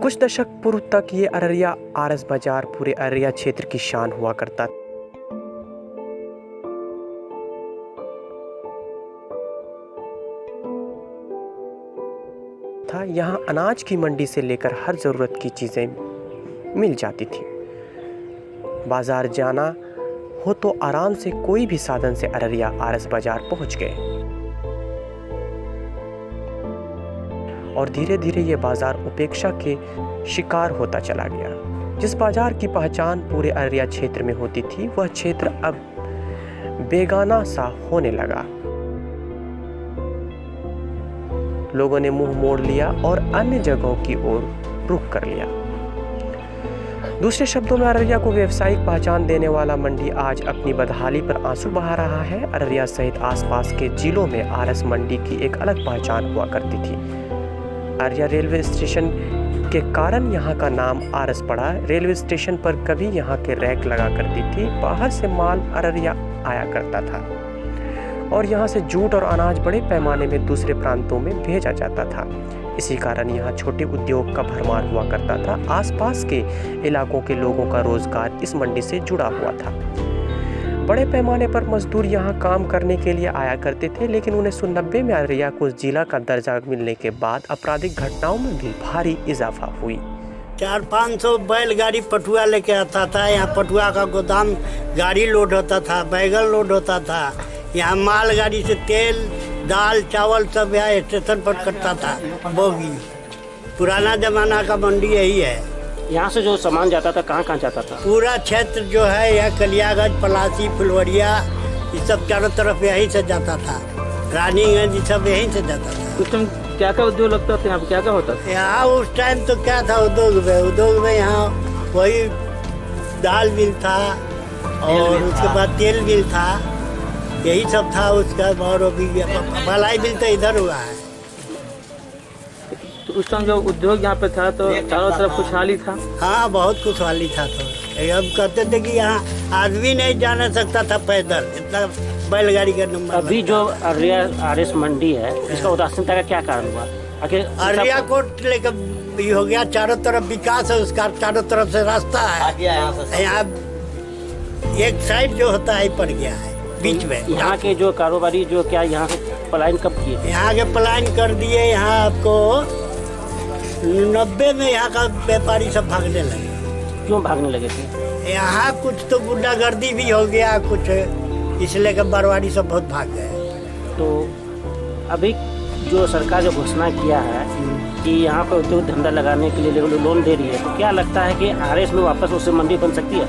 कुछ दशक पूर्व तक ये अररिया आरएस बाजार पूरे अररिया क्षेत्र की शान हुआ करता था। यहाँ अनाज की मंडी से लेकर हर ज़रूरत की चीज़ें मिल जाती थी। बाजार जाना हो तो आराम से कोई भी साधन से अररिया आरएस बाजार पहुंच गए और धीरे धीरे ये बाजार उपेक्षा के शिकार होता चला गया। जिस बाजार की पहचान पूरे अररिया क्षेत्र में होती थी वह क्षेत्र अब बेगाना सा होने लगा। लोगों ने मुंह मोड़ लिया और अन्य जगहों की ओर रुख कर लिया। दूसरे शब्दों में अररिया को व्यावसायिक पहचान देने वाला मंडी आज अपनी बदहाली पर आंसू बहा रहा है। अररिया सहित आसपास के जिलों में आरएस मंडी की एक अलग पहचान हुआ करती थी। अररिया रेलवे स्टेशन के कारण यहाँ का नाम आरएस पड़ा। रेलवे स्टेशन पर कभी यहाँ के रैक लगा करती थी। बाहर से माल अररिया आया करता था और यहाँ से जूट और अनाज बड़े पैमाने में दूसरे प्रांतों में भेजा जाता था। इसी कारण यहाँ छोटे उद्योग का भरमार हुआ करता था। आसपास के इलाकों के लोगों का रोजगार इस मंडी से जुड़ा हुआ था। बड़े पैमाने पर मजदूर यहाँ काम करने के लिए आया करते थे, लेकिन 1990 में अररिया को जिला का दर्जा मिलने के बाद आपराधिक घटनाओं में भी भारी इजाफा हुई। 400-500 बैलगाड़ी पटुआ लेके आता था। यहाँ पटुआ का गोदाम गाड़ी लोड होता था, बैगन लोड होता था। यहाँ मालगाड़ी से तेल दाल चावल सब यहाँ स्टेशन पर कटता था। बोगी पुराना जमाना का मंडी यही है। यहाँ से जो सामान जाता था कहाँ कहाँ जाता था? पूरा क्षेत्र जो है यह कलियागंज, पलासी, फुलवरिया ये सब चारों तरफ यहीं से जाता था। रानीगंज ये सब यहीं से जाता था। उस टाइम क्या क्या उद्योग लगता था? यहाँ पे क्या क्या होता था? यहाँ उस टाइम तो क्या था उद्योग में यहाँ वही दाल मिल था और उसके बाद तेल मिल था, यही सब था। उसका और अभी भलाई मिल तो इधर हुआ है। तो उस टाइम जो उद्योग यहाँ पे था तो चारों तरफ खुशहाली था। हाँ बहुत खुशहाली था। तो अब कहते थे कि यहाँ आदमी नहीं जाना सकता था पैदल, इतना बैलगाड़ी का नंबर। अभी जो अररिया आरएस मंडी है इसका उदासीनता का क्या कारण हुआ? अररिया को लेकर हो गया, चारों तरफ विकास है उसका, चारों तरफ से रास्ता है। यहाँ एक साइड जो होता है पड़ गया है बीच में। यहाँ के जो कारोबारी जो क्या यहाँ से पलायन कब किए? यहाँ के पलायन कर दिए। यहाँ आपको 90 में यहाँ का व्यापारी सब भागने लगे। क्यों भागने लगे थे? यहाँ कुछ तो गुंडागर्दी भी हो गया कुछ, इसलिए कि मारवाड़ी सब बहुत भाग गए। तो अभी जो सरकार जो घोषणा किया है कि यहाँ पर उद्योग धंधा लगाने के लिए लोन दे रही है, तो क्या लगता है कि आरएस में वापस उससे मंडी बन सकती है?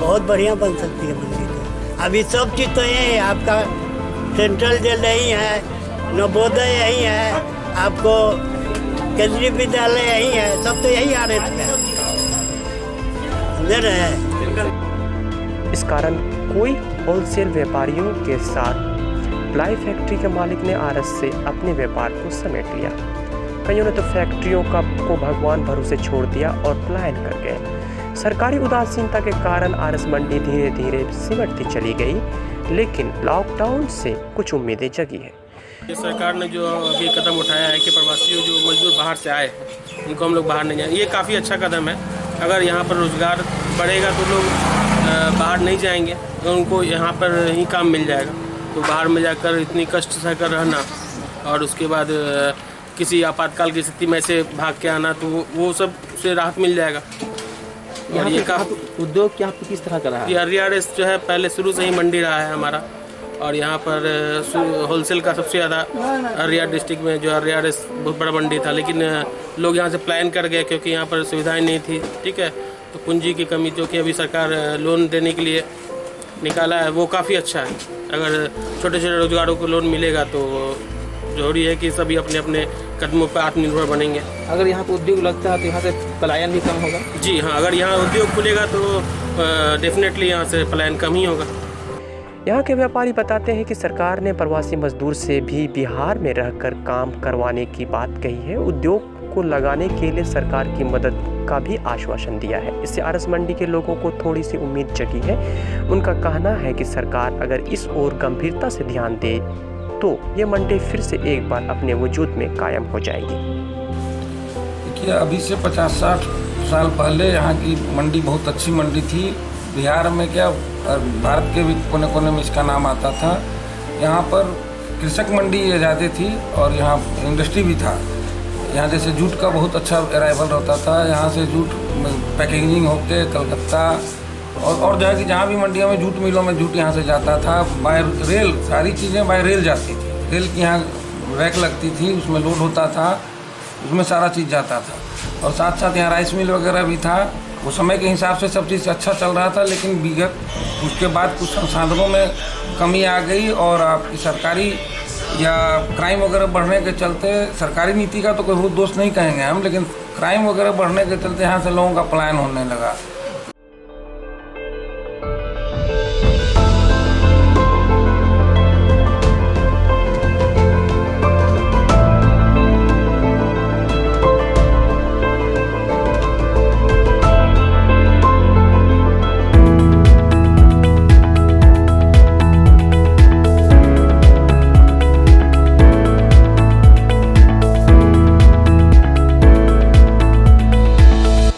बहुत बढ़िया बन सकती है मंडी। तो अभी सब चीज़ तो यही है। आपका सेंट्रल जेल यही है, नवोदय यही है, आपको केंद्रीय विद्यालय यही है, सब तो यही आ रहे थे। इस कारण कोई होलसेल व्यापारियों के साथ प्लाई फैक्ट्री के मालिक ने आरएस से अपने व्यापार को समेट लिया। कईयों ने तो फैक्ट्रियों को भगवान भरोसे छोड़ दिया और पलायन कर गए। सरकारी उदासीनता के कारण आरएस मंडी धीरे धीरे सिमटती चली गई, लेकिन लॉकडाउन से कुछ उम्मीदें जगी है। सरकार ने जो अभी कदम उठाया है कि प्रवासी जो मजदूर बाहर से आए उनको हम लोग बाहर नहीं जाए, ये काफ़ी अच्छा कदम है। अगर यहाँ पर रोज़गार बढ़ेगा तो लोग बाहर नहीं जाएंगे, तो उनको यहाँ पर ही काम मिल जाएगा। तो बाहर में जाकर इतनी कष्ट सहकर रहना और उसके बाद किसी आपातकाल की स्थिति में से भाग के आना, तो वो सब से राहत मिल जाएगा। और ये उद्योग क्या किस तरह का रहा है? अररिया आरएस जो है पहले शुरू से ही मंडी रहा है हमारा, और यहाँ पर होलसेल का सबसे ज़्यादा अररिया डिस्ट्रिक्ट में जो अररिया आरएस बहुत बड़ा मंडी था। लेकिन लोग यहाँ से पलायन कर गए क्योंकि यहाँ पर सुविधाएं नहीं थी। ठीक है, तो पूंजी की कमी जो कि अभी सरकार लोन देने के लिए निकाला है वो काफ़ी अच्छा है। अगर छोटे छोटे रोजगारों को लोन मिलेगा तो जरूरी है कि सभी अपने अपने कदमों पर आत्मनिर्भर बनेंगे। अगर यहाँ पर उद्योग लगता है तो यहाँ से पलायन भी कम होगा? जी हाँ, अगर यहाँ उद्योग खुलेगा तो डेफिनेटली यहाँ से पलायन कम ही होगा। यहाँ के व्यापारी बताते हैं कि सरकार ने प्रवासी मजदूर से भी बिहार में रहकर काम करवाने की बात कही है। उद्योग को लगाने के लिए सरकार की मदद का भी आश्वासन दिया है। इससे आरएस मंडी के लोगों को थोड़ी सी उम्मीद जगी है। उनका कहना है कि सरकार अगर इस ओर गंभीरता से ध्यान दे तो ये मंडी फिर से एक बार अपने वजूद में कायम हो जाएगी। देखिए, अभी से 50-60 साल पहले यहाँ की मंडी बहुत अच्छी मंडी थी। बिहार में क्या, भारत के भी कोने कोने में इसका नाम आता था। यहाँ पर कृषक मंडी ये ज़्यादा थी और यहाँ इंडस्ट्री भी था। यहाँ जैसे जूट का बहुत अच्छा अराइवल रहता था। यहाँ से जूट पैकेजिंग होके कलकत्ता और जगह की जहाँ भी मंडियों में जूट मिलों में जूट यहाँ से जाता था। बाय रेल सारी चीज़ें बाय रेल जाती थी। रेल की यहाँ रैक लगती थी, उसमें लोड होता था, उसमें सारा चीज़ जाता था। और साथ साथ यहाँ राइस मिल वगैरह भी था। उस समय के हिसाब से सब चीज़ अच्छा चल रहा था, लेकिन विगत उसके बाद कुछ संसाधनों में कमी आ गई और आपकी सरकारी या क्राइम वगैरह बढ़ने के चलते, सरकारी नीति का तो कोई दोष नहीं कहेंगे हम, लेकिन क्राइम वगैरह बढ़ने के चलते यहाँ से लोगों का पलायन होने लगा।